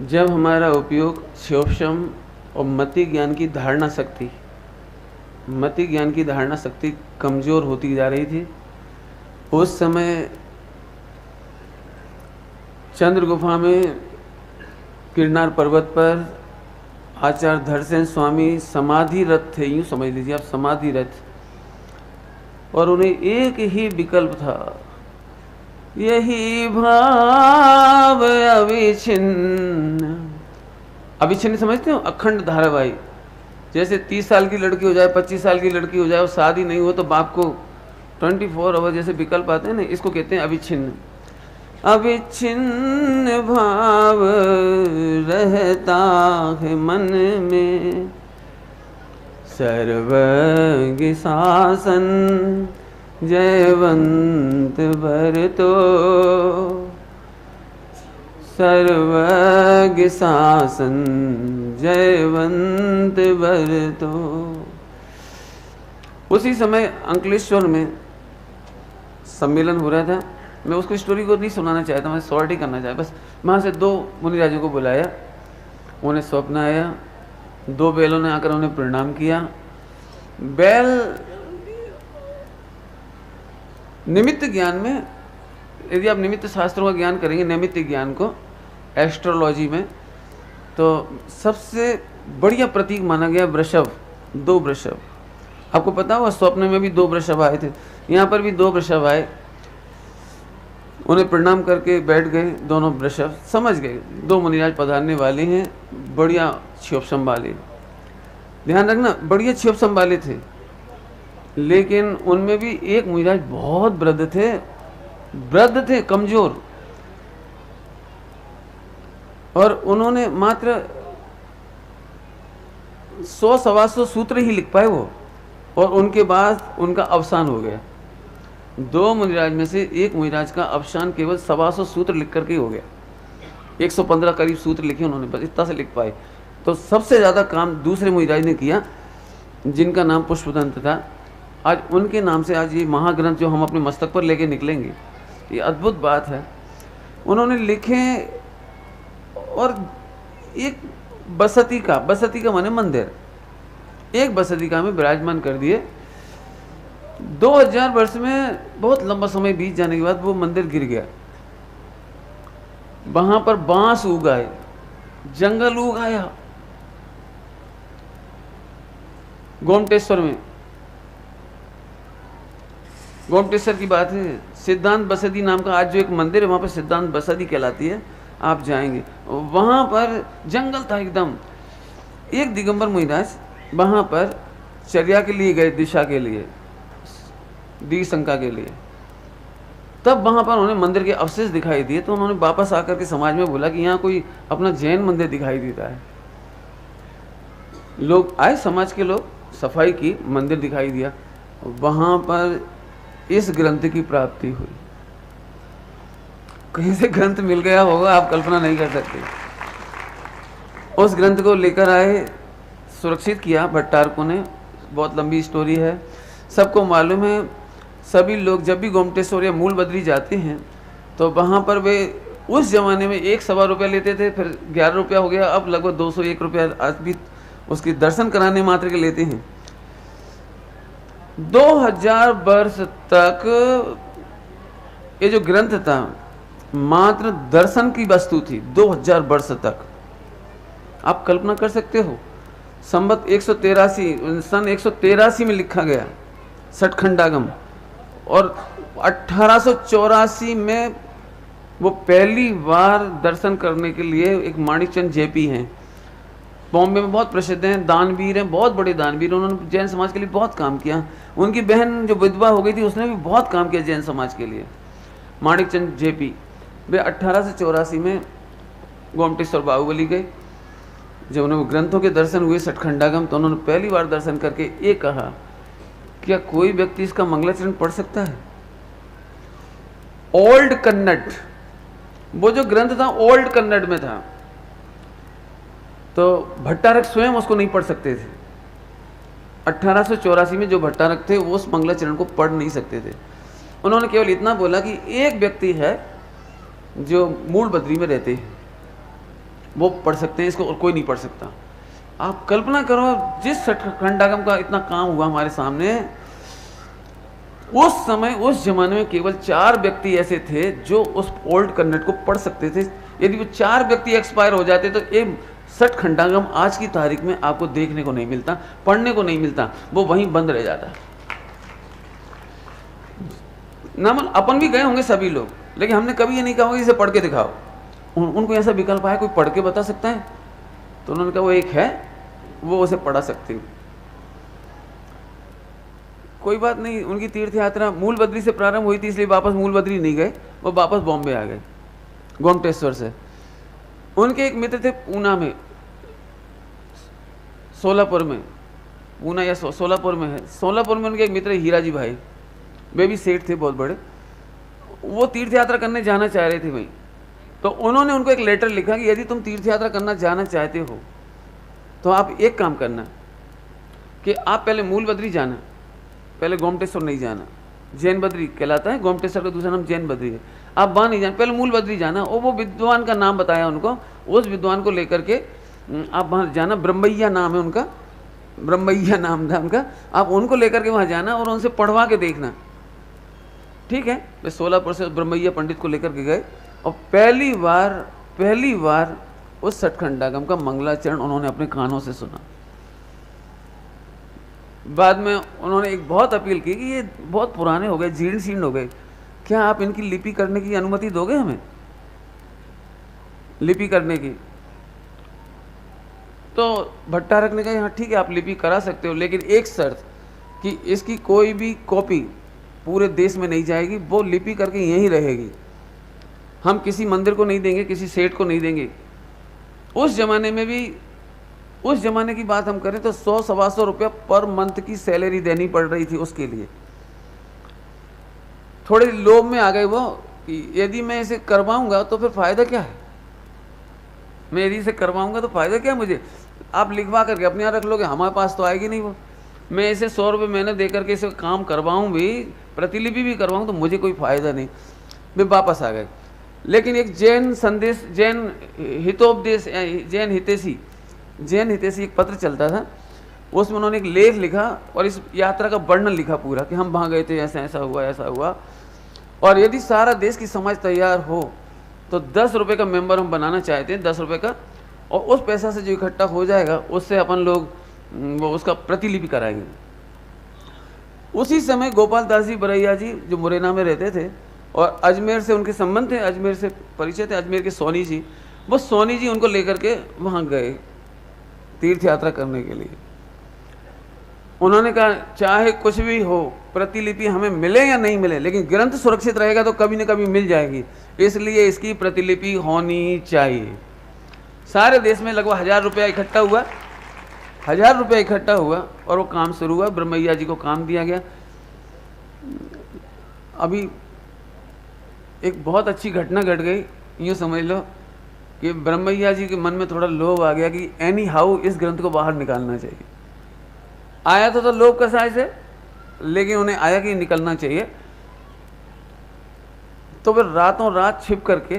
जब हमारा उपयोग क्षोभशम और मति ज्ञान की धारणा शक्ति कमज़ोर होती जा रही थी, उस समय चंद्र गुफा में गिरनार पर्वत पर आचार्य धरसेन स्वामी समाधिरत थे, यूँ समझ लीजिए आप, समाधिरत। और उन्हें एक ही विकल्प था, यही भाव अविच्छिन्न। अविच्छिन्न समझते हो? अखंड धारावाही। जैसे 30 साल की लड़की हो जाए, 25 साल की लड़की हो जाए और शादी नहीं हो तो बाप को 24 आवर जैसे विकल्प आते हैं ना, इसको कहते हैं अविच्छिन्न। अविच्छिन्न भाव रहता है मन में, सर्वज्ञ शासन जयवंत भरतो, सर्वज्ञ शासन जयवंत भरतो। उसी समय अंकलेश्वर में सम्मेलन हो रहा था। मैं उसको स्टोरी को नहीं सुनाना चाहता, मैं शॉर्ट ही करना चाहता। बस वहाँ से 2 मुनिराजों को बुलाया, उन्हें स्वप्न आया, 2 बैलों ने आकर उन्हें प्रणाम किया। बैल निमित्त ज्ञान में, यदि आप निमित्त शास्त्रों का ज्ञान करेंगे, निमित्त ज्ञान को एस्ट्रोलॉजी में, तो सबसे बढ़िया प्रतीक माना गया वृषभ, 2 वृषभ। आपको पता होगा स्वप्न में भी 2 वृषभ आए थे, यहाँ पर भी 2 वृषभ आए। उन्हें प्रणाम करके बैठ गए दोनों वृषभ, समझ गए 2 मुनिराज पधारने वाले हैं, बढ़िया क्षोभशम वाले। ध्यान रखना, बढ़िया क्षोभशम वाले थे, लेकिन उनमें भी एक मुनिराज बहुत वृद्ध थे, कमजोर। और उन्होंने मात्र 100-125 सूत्र ही लिख पाए वो, और उनके बाद उनका अवसान हो गया। 2 मुनिराज में से एक मुनिराज का अवसान केवल 125 सूत्र लिख करके हो गया। 115 करीब सूत्र लिखे उन्होंने, बस इतना से लिख पाए। तो सबसे ज़्यादा काम दूसरे मुनिराज ने किया, जिनका नाम पुष्पदंत था। आज उनके नाम से आज ये महाग्रंथ जो हम अपने मस्तक पर लेके निकलेंगे, ये अद्भुत बात है। उन्होंने लिखे, और एक बसती का माने मंदिर, एक बसतिका में विराजमान कर दिए। 2000 वर्ष में बहुत लंबा समय बीत जाने के बाद वो मंदिर गिर गया। वहां पर बांस उगाए, जंगल उगाया। गोमटेश्वर में, गोमटेश्वर की बात है, सिद्धांत बसदी नाम का आज जो एक मंदिर है, वहां पर सिद्धांत बसदी कहलाती है। आप जाएंगे, वहां पर जंगल था एकदम। एक दिगंबर मुनिराज वहां पर चर्या के लिए गए, दिशा के लिए, दिशंका के लिए। तब वहां पर उन्हें मंदिर के अवशेष दिखाई दिए, तो उन्होंने वापस आकर के समाज में बोला कि यहाँ कोई अपना जैन मंदिर दिखाई देता है। लोग आए, समाज के लोग, सफाई की, मंदिर दिखाई दिया। वहां पर इस ग्रंथ की प्राप्ति हुई। कहीं से ग्रंथ मिल गया होगा, आप कल्पना नहीं कर सकते। उस ग्रंथ को लेकर आए, सुरक्षित किया भट्टारकों ने। बहुत लंबी स्टोरी है, सबको मालूम है। सभी लोग जब भी गोमटेश्वर या मूल बद्री जाते हैं तो वहाँ पर वे उस ज़माने में 1-1.25 रुपया लेते थे, फिर 11 रुपया हो गया, अब लगभग 201 रुपया आज भी उसके दर्शन कराने मात्र के लेते हैं। 2000 वर्ष तक ये जो ग्रंथ था मात्र दर्शन की वस्तु थी। 2000 वर्ष तक आप कल्पना कर सकते हो। संवत 183 सन 183 में लिखा गया सठखंडागम, और 1884 में वो पहली बार दर्शन करने के लिए एक माणिकचंद जेपी हैं, बॉम्बे में बहुत प्रसिद्ध हैं, दानवीर हैं, बहुत बड़े दानवीर। उन्होंने जैन समाज के लिए बहुत काम किया। उनकी बहन जो विधवा हो गई थी उसने भी बहुत काम किया जैन समाज के लिए, माणिकचंद जेपी। वे 1884 में गोमटेश्वर बाहुबली गए। जब उन्हें वो ग्रंथों के दर्शन हुए सठखंडागम, तो उन्होंने पहली बार दर्शन करके ये कहा, क्या कोई व्यक्ति इसका मंगलाचरण पढ़ सकता है? ओल्ड कन्नड़, वो जो ग्रंथ था ओल्ड कन्नड़ में था, तो भट्टारक स्वयं उसको नहीं पढ़ सकते थे। 1884 में जो भट्टारक थे वो उस मंगलाचरण को पढ़ नहीं सकते थे। उन्होंने केवल इतना बोला कि एक व्यक्ति है जो मूल बद्री में रहते हैं, वो पढ़ सकते हैं इसको और कोई नहीं पढ़ सकता। आप कल्पना करो जिस खंडागम का इतना काम हुआ हमारे सामने, उस समय उस जमाने में केवल 4 व्यक्ति ऐसे थे जो उस ओल्ड कन्नड़ को पढ़ सकते थे। यदि वो 4 व्यक्ति एक्सपायर हो जाते तो ये 60 खंडागम आज की तारीख में आपको देखने को नहीं मिलता, पढ़ने को नहीं मिलता, वो वहीं बंद रह जाता। ना मतलब अपन भी गए होंगे सभी लोग, लेकिन हमने कभी ये नहीं कहा इसे पढ़ के दिखाओ। उनको ऐसा विकल्प आया कोई पढ़ के बता सकता है, तो उन्होंने कहा वो एक है, वो उसे पढ़ा सकते हैं। कोई बात नहीं, उनकी तीर्थ यात्रा मूल बद्री से प्रारंभ हुई थी, इसलिए वापस मूल बद्री नहीं गए, वो वापस बॉम्बे आ गए गोमटेश्वर से। उनके एक मित्र थे पूना में, सोलापुर में, पूना या सोलापुर में है, सोलापुर में उनके एक मित्र हीराजी भाई, वे भी सेठ थे बहुत बड़े। वो तीर्थ यात्रा करने जाना चाह रहे थे भाई, तो उन्होंने उनको एक लेटर लिखा कि यदि तुम तीर्थ यात्रा करना जाना चाहते हो तो आप एक काम करना कि आप पहले मूल बद्री जाना, पहले गोमटेश्वर नहीं जाना, जैन बद्री कहलाता है, गोमटेश्वर का दूसरा नाम जैन बद्री है, आप वहाँ नहीं जाना, पहले मूल बद्री जाना। और वो विद्वान का नाम बताया उनको, उस विद्वान को लेकर के आप वहाँ जाना, ब्रह्मैया नाम है उनका, ब्रह्मैया नाम था उनका, आप उनको लेकर के वहाँ जाना और उनसे पढ़वा के देखना। ठीक है, वे सोलापुर से ब्रह्मैया पंडित को लेकर के गए और पहली बार उस 60 खंडागम का मंगलाचरण उन्होंने अपने कानों से सुना। बाद में उन्होंने एक बहुत अपील की कि ये बहुत पुराने हो गए, जीर्ण शीर्ण हो गए, क्या आप इनकी लिपि करने की अनुमति दोगे हमें, लिपि करने की? तो भट्टारक ने कहा हाँ ठीक है आप लिपि करा सकते हो, लेकिन एक शर्त कि इसकी कोई भी कॉपी पूरे देश में नहीं जाएगी, वो लिपि करके यहीं रहेगी, हम किसी मंदिर को नहीं देंगे, किसी सेठ को नहीं देंगे। उस जमाने में भी, उस जमाने की बात हम करें तो 100-125 रुपया पर मंथ की सैलरी देनी पड़ रही थी उसके लिए। थोड़े लोभ में आ गए वो कि यदि मैं इसे करवाऊंगा तो फिर फायदा क्या है, मैं यदि इसे करवाऊंगा तो फायदा क्या मुझे, आप लिखवा करके अपने यहाँ रख लोगे, हमारे पास तो आएगी नहीं वो। मैं इसे 100 रुपये महीने दे करके इसे काम करवाऊँ भी, प्रतिलिपि भी करवाऊँ, तो मुझे कोई फायदा नहीं। वे वापस आ गए। लेकिन एक जैन संदेश, जैन हितोपदेश, जैन हितैषी एक पत्र चलता था, उसमें उन्होंने एक लेख लिखा और इस यात्रा का वर्णन लिखा पूरा कि हम वहाँ गए थे, ऐसा ऐसा हुआ, ऐसा हुआ, और यदि सारा देश की समाज तैयार हो तो 10 रुपये का मेंबर हम बनाना चाहते हैं, 10 रुपये का, और उस पैसा से जो इकट्ठा हो जाएगा उससे अपन लोग वो उसका प्रतिलिपि कराएंगे। उसी समय गोपाल दास जी बरैया जी जो मुरैना में रहते थे और अजमेर से उनके संबंध थे, अजमेर से परिचय थे, अजमेर के सोनी जी, वो सोनी जी उनको लेकर के वहाँ गए तीर्थ यात्रा करने के लिए। उन्होंने कहा चाहे कुछ भी हो, प्रतिलिपि हमें मिले या नहीं मिले, लेकिन ग्रंथ सुरक्षित रहेगा तो कभी न कभी मिल जाएगी, इसलिए इसकी प्रतिलिपि होनी चाहिए। सारे देश में लगभग 1000 रुपया इकट्ठा हुआ, 1000 रुपया इकट्ठा हुआ और वो काम शुरू हुआ। ब्रह्मैया जी को काम दिया गया। अभी एक बहुत अच्छी घटना घट गई, यूँ समझ लो कि ब्रह्मैया जी के मन में थोड़ा लोभ आ गया कि एनी हाउ इस ग्रंथ को बाहर निकालना चाहिए। आया तो लोभ का साय से, लेकिन उन्हें आया कि निकलना चाहिए। तो वे रातों रात छिप करके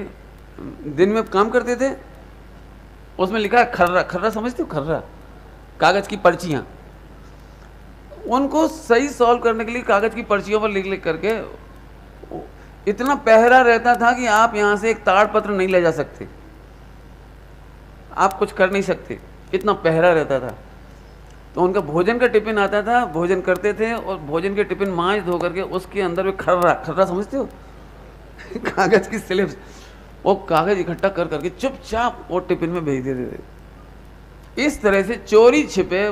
दिन में काम करते थे। उसमें लिखा है खर्रा, खर्रा समझते हो, खर्रा कागज की पर्चियां, उनको सही सॉल्व करने के लिए कागज की पर्चियों पर लिख लिख करके इतना पहरा रहता था कि आप यहां से एक ताड़पत्र नहीं ले जा सकते, आप कुछ कर नहीं सकते, इतना पहरा रहता था। तो उनका भोजन का टिफिन आता था, भोजन करते थे और भोजन के टिफिन मांझ धो करके उसके अंदर में खर्रा, खर्रा समझते हो कागज की स्लिप्स, वो कागज इकट्ठा कर करके चुपचाप वो टिफिन में भेज देते थे। इस तरह से चोरी छिपे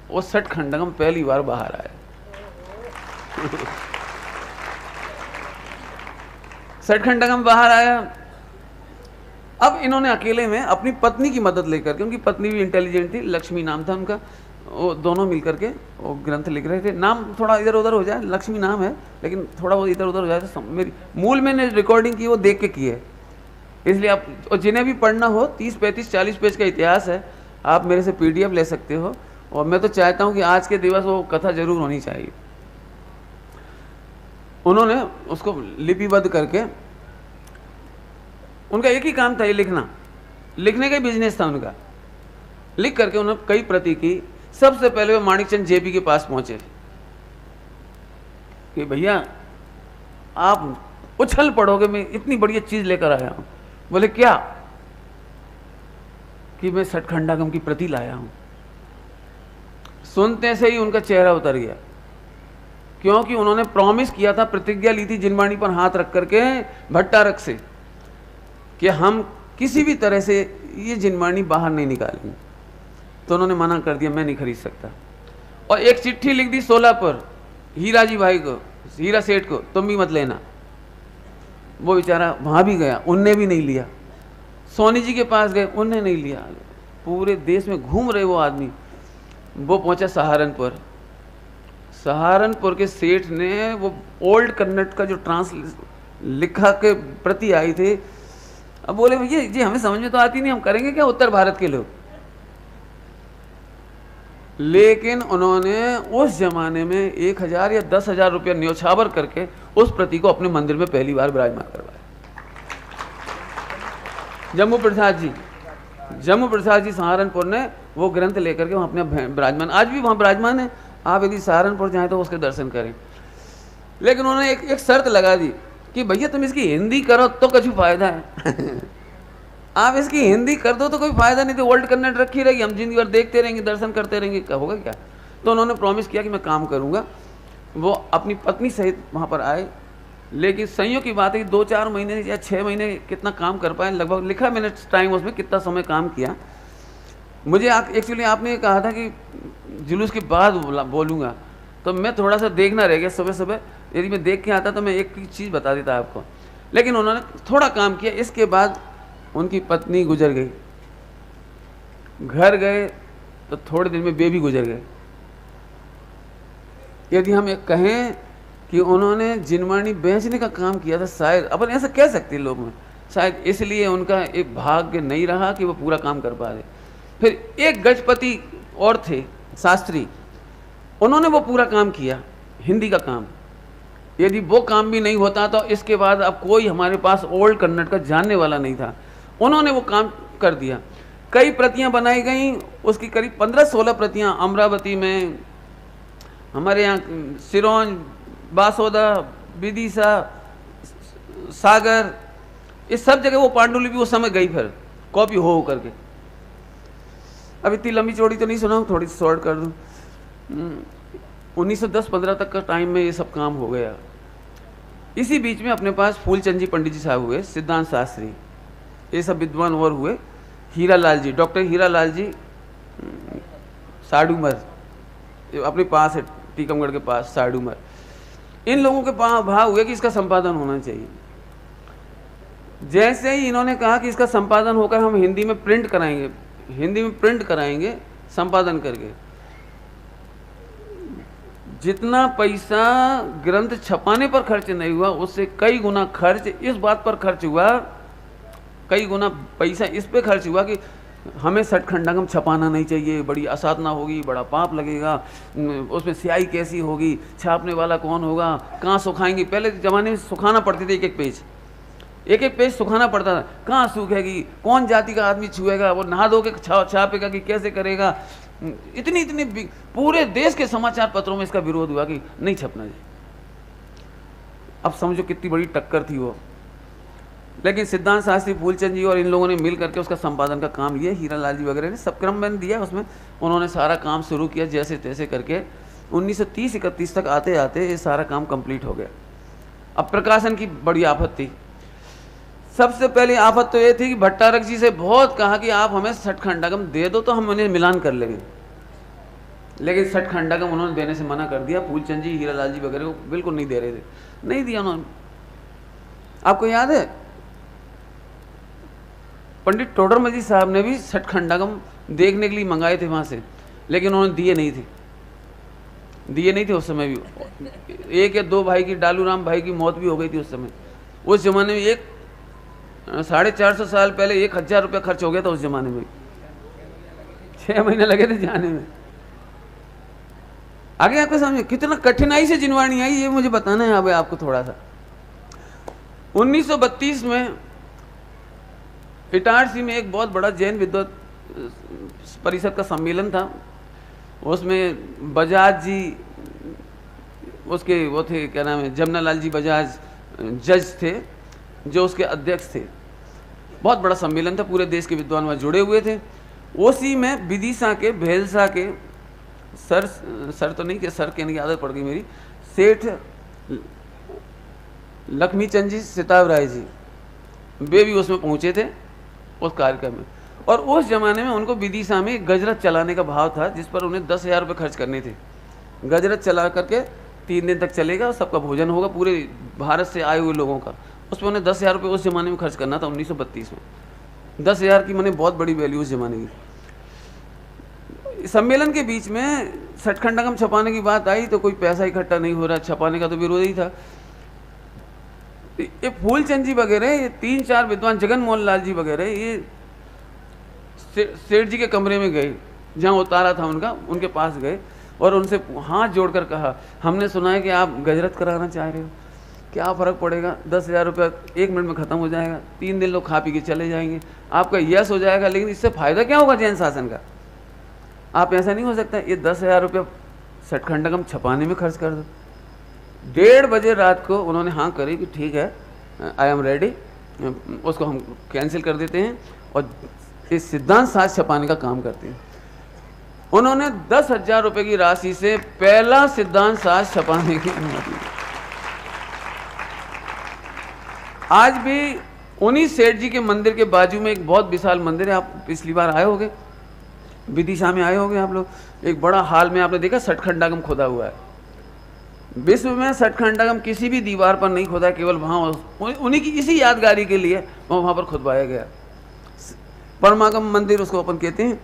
वो 60 खंडगम पहली बार बाहर आए। 60 खंडगम बाहर आया। अब इन्होंने अकेले में अपनी पत्नी की मदद लेकर के, उनकी पत्नी भी इंटेलिजेंट थी, लक्ष्मी नाम था उनका, वो दोनों मिलकर के वो ग्रंथ लिख रहे थे। नाम थोड़ा इधर उधर हो जाए, लक्ष्मी नाम है लेकिन थोड़ा वो इधर उधर हो जाए तो मेरी मूल में रिकॉर्डिंग की वो देख के की है, इसलिए आप जिन्हें भी पढ़ना हो 30, 35, 40 पेज का इतिहास है, आप मेरे से PDF ले सकते हो। और मैं तो चाहता हूँ कि आज के दिवस वो कथा जरूर होनी चाहिए। उन्होंने उसको लिपिबद्ध करके, उनका एक ही काम था ये लिखना, लिखने का बिजनेस था उनका। लिख करके उन्होंने कई प्रति की। सबसे पहले वो माणिकचंद जेपी के पास पहुंचे कि भैया आप उछल पड़ोगे, मैं इतनी बढ़िया चीज लेकर आया हूं। बोले क्या? कि मैं सठखंडागम की प्रति लाया हूं। सुनते से ही उनका चेहरा उतर गया, क्योंकि उन्होंने प्रॉमिस किया था, प्रतिज्ञा ली थी जिनवाणी पर हाथ रख करके भट्टारक से कि हम किसी भी तरह से ये जिनवाणी बाहर नहीं निकालेंगे। तो उन्होंने मना कर दिया, मैं नहीं खरीद सकता। और एक चिट्ठी लिख दी 16 पर हीरा जी भाई को, हीरा सेठ को, तुम भी मत लेना। वो बेचारा वहां भी गया, उनने भी नहीं लिया। सोनी जी के पास गए, उनने नहीं लिया। पूरे देश में घूम रहे वो आदमी। वो पहुंचा सहारनपुर। सहारनपुर के सेठ ने वो ओल्ड कन्नड़ का जो लिखा के प्रति आई थी, अब बोले भैया जी हमें समझ में तो आती नहीं, हम करेंगे क्या उत्तर भारत के लोग। लेकिन उन्होंने उस जमाने में 1000 या 10,000 रुपया न्योछावर करके उस प्रति को अपने मंदिर में पहली बार विराजमान करवाया। जम्मू प्रसाद जी सहारनपुर ने वो ग्रंथ लेकर के वहाँ अपने विराजमान, आज भी वहाँ विराजमान है। आप यदि सहारनपुर जाएं तो उसके दर्शन करें। लेकिन उन्होंने एक शर्त लगा दी कि भैया तुम इसकी हिंदी करो तो कुछ फायदा है आप इसकी हिंदी कर दो तो कोई फायदा नहीं, तो ओल्ड कन्नड़ रखी रहेगी, हम जिंदगी भर देखते रहेंगे, दर्शन करते रहेंगे, क्या होगा क्या। तो उन्होंने प्रॉमिस किया कि मैं काम करूँगा। वो अपनी पत्नी सहित वहाँ पर आए। लेकिन संयोग की बात है कि 2-4 महीने या 6 महीने कितना काम कर पाए, लगभग लिखा मैंने टाइम उसमें कितना समय काम किया। मुझे एक्चुअली आपने कहा था कि जुलूस के बाद बोलूँगा, तो मैं थोड़ा सा देखना रह गया। सुबह सुबह यदि मैं देख के आता तो मैं एक चीज़ बता देता आपको। लेकिन उन्होंने थोड़ा काम किया। इसके बाद उनकी पत्नी गुजर गई। घर गए तो थोड़े दिन में बेबी गुजर गए। यदि हम एक कहें कि उन्होंने जिनवाणी बेचने का काम किया था, शायद अपन ऐसा कह सकते हैं लोग में, शायद इसलिए उनका एक भाग्य नहीं रहा कि वो पूरा काम कर पा रहे। फिर एक गजपति और थे शास्त्री, उन्होंने वो पूरा काम किया, हिंदी का काम। यदि वो काम भी नहीं होता तो इसके बाद अब कोई हमारे पास ओल्ड कन्नड़ का जानने वाला नहीं था। उन्होंने वो काम कर दिया। कई प्रतियां बनाई गई, उसकी करीब 15-16 प्रतियां अमरावती में, हमारे यहाँ सिरोंज, बासोदा, विदिशा, सागर, इस सब जगह वो पांडुलिपि उस समय गई, फिर कॉपी हो करके। अब इतनी लंबी चौड़ी तो नहीं सुनाऊँ, थोड़ी शॉर्ट कर दूँ। 1910-15 तक का टाइम में ये सब काम हो गया। इसी बीच में अपने पास फूलचंद जी पंडित जी साहब हुए, सिद्धांत शास्त्री, ये सब विद्वान और हुए। हीरा लाल जी, डॉक्टर हीरा लाल जी साडूमर, अपने पास है टीकमगढ़ के पास साडूमर। इन लोगों के भाव हुए कि इसका संपादन होना चाहिए। जैसे ही इन्होंने कहा कि इसका संपादन होकर हम हिंदी में प्रिंट कराएंगे, हिंदी में प्रिंट कराएंगे संपादन करके, जितना पैसा ग्रंथ छपाने पर खर्च नहीं हुआ उससे कई गुना खर्च इस बात पर खर्च हुआ, कई गुना पैसा इस पे खर्च हुआ कि हमें सठखंडागम छपाना नहीं चाहिए, बड़ी असाधना होगी, बड़ा पाप लगेगा, उसमें स्याही कैसी होगी, छापने वाला कौन होगा, कहाँ सुखाएंगे। पहले ज़माने में सुखाना पड़ते थे, एक एक पेज सुखाना पड़ता था, कहाँ सूखेगी, कौन जाति का आदमी छुएगा, वो नहा धो के छापेगा कि कैसे करेगा। इतनी पूरे देश के समाचार पत्रों में इसका विरोध हुआ कि नहीं छपना चाहिए। अब समझो कितनी बड़ी टक्कर थी वो। लेकिन सिद्धांत शास्त्री, फूलचंद जी और इन लोगों ने मिल करके उसका संपादन का काम लिया। हीरा लाल जी वगैरह ने सब क्रम मैंने दिया उसमें, उन्होंने सारा काम शुरू किया जैसे तैसे करके। 1930-31 तक आते आते ये सारा काम कंप्लीट हो गया। अब प्रकाशन की बड़ी आफत थी। सबसे पहली आफत तो ये थी कि भट्टारक जी से बहुत कहा कि आप हमें सठखंडागम दे दो तो हम उन्हें मिलान कर लेंगे, लेकिन सठखंडागम उन्होंने देने से मना कर दिया। फूलचंद जी, हीरा लाल जी वगैरह को बिल्कुल नहीं दे रहे थे, नहीं दिया उन्होंने। आपको याद है पंडित टोडरमल जी साहब ने भी सठखंडागम देखने के लिए मंगाए थे वहाँ से, लेकिन उन्होंने दिए नहीं थे उस समय भी। 1 या 2 भाई की, डालूराम भाई की मौत भी हो गई थी उस समय। उस जमाने में 450 साल पहले 1000 रुपया खर्च हो गया था उस जमाने में। 6 महीने लगे थे जाने में। आगे आपको समझे कितना कठिनाई से जिनवाणी आई, ये मुझे बताना है अब आपको थोड़ा सा। 1932 में इटारसी में एक बहुत बड़ा जैन विद्वत परिषद का सम्मेलन था। उसमें बजाज जी, उसके वो थे, क्या नाम है, जमनालाल जी बजाज जज थे जो उसके अध्यक्ष थे। बहुत बड़ा सम्मेलन था, पूरे देश के विद्वान वहाँ जुड़े हुए थे। उसी में विदिशा के, भेलसा के सर तो नहीं, कि सर कहने की आदत पड़ गई मेरी, सेठ लक्ष्मीचंद जी सिताब राय जी, वे भी उसमें पहुँचे थे उस कार्यक्रम में। और उस जमाने में उनको विदिशा में गजरत चलाने का भाव था, जिस पर उन्हें 10,000 रुपये खर्च करने थे। गजरत चला करके 3 दिन तक चलेगा, सबका भोजन होगा, पूरे भारत से आए हुए लोगों का। उस पर उन्हें 10,000 रुपये उस जमाने में खर्च करना था, 1932 में। 10,000 की मैंने बहुत बड़ी वैल्यू उस जमाने की। सम्मेलन के बीच में सचखंडकम छपाने की बात आई तो कोई पैसा इकट्ठा नहीं हो रहा, छपाने का तो विरोध ही था। ये फूलचंद जी वगैरह, ये 3-4 विद्वान, जगन मोहन लाल जी वगैरह, ये सेठ जी के कमरे में गए जहाँ उतारा था उनका, उनके पास गए और उनसे हाथ जोड़कर कहा, हमने सुना है कि आप गजरत कराना चाह रहे हो, क्या फ़र्क पड़ेगा, 10,000 रुपया 1 मिनट में ख़त्म हो जाएगा, 3 दिन लोग खा पी के चले जाएंगे, आपका यस हो जाएगा, लेकिन इससे फ़ायदा क्या होगा जैन शासन का? आप ऐसा नहीं हो सकता ये 10,000 रुपया सचखंडकम छपाने में खर्च कर दो। 1:30 बजे रात को उन्होंने हाँ करी कि ठीक है, आई एम रेडी, उसको हम कैंसिल कर देते हैं और इस सिद्धांत शास्त्र छपाने का काम करते हैं। उन्होंने 10,000 रुपये की राशि से पहला सिद्धांत शास्त्र छपाने की अनुमति दी। आज भी उन्हीं सेठ जी के मंदिर के बाजू में एक बहुत विशाल मंदिर है, आप पिछली बार आए होंगे, विदिशा में आए होंगे आप लोग, एक बड़ा हाल में आपने देखा सचखंडकम खुदा हुआ है। विश्व में सचखंडकम किसी भी दीवार पर नहीं खुदा, केवल वहाँ उन्हीं की इसी यादगारी के लिए वहाँ पर खुदवाया गया। परमागम मंदिर उसको अपन कहते हैं।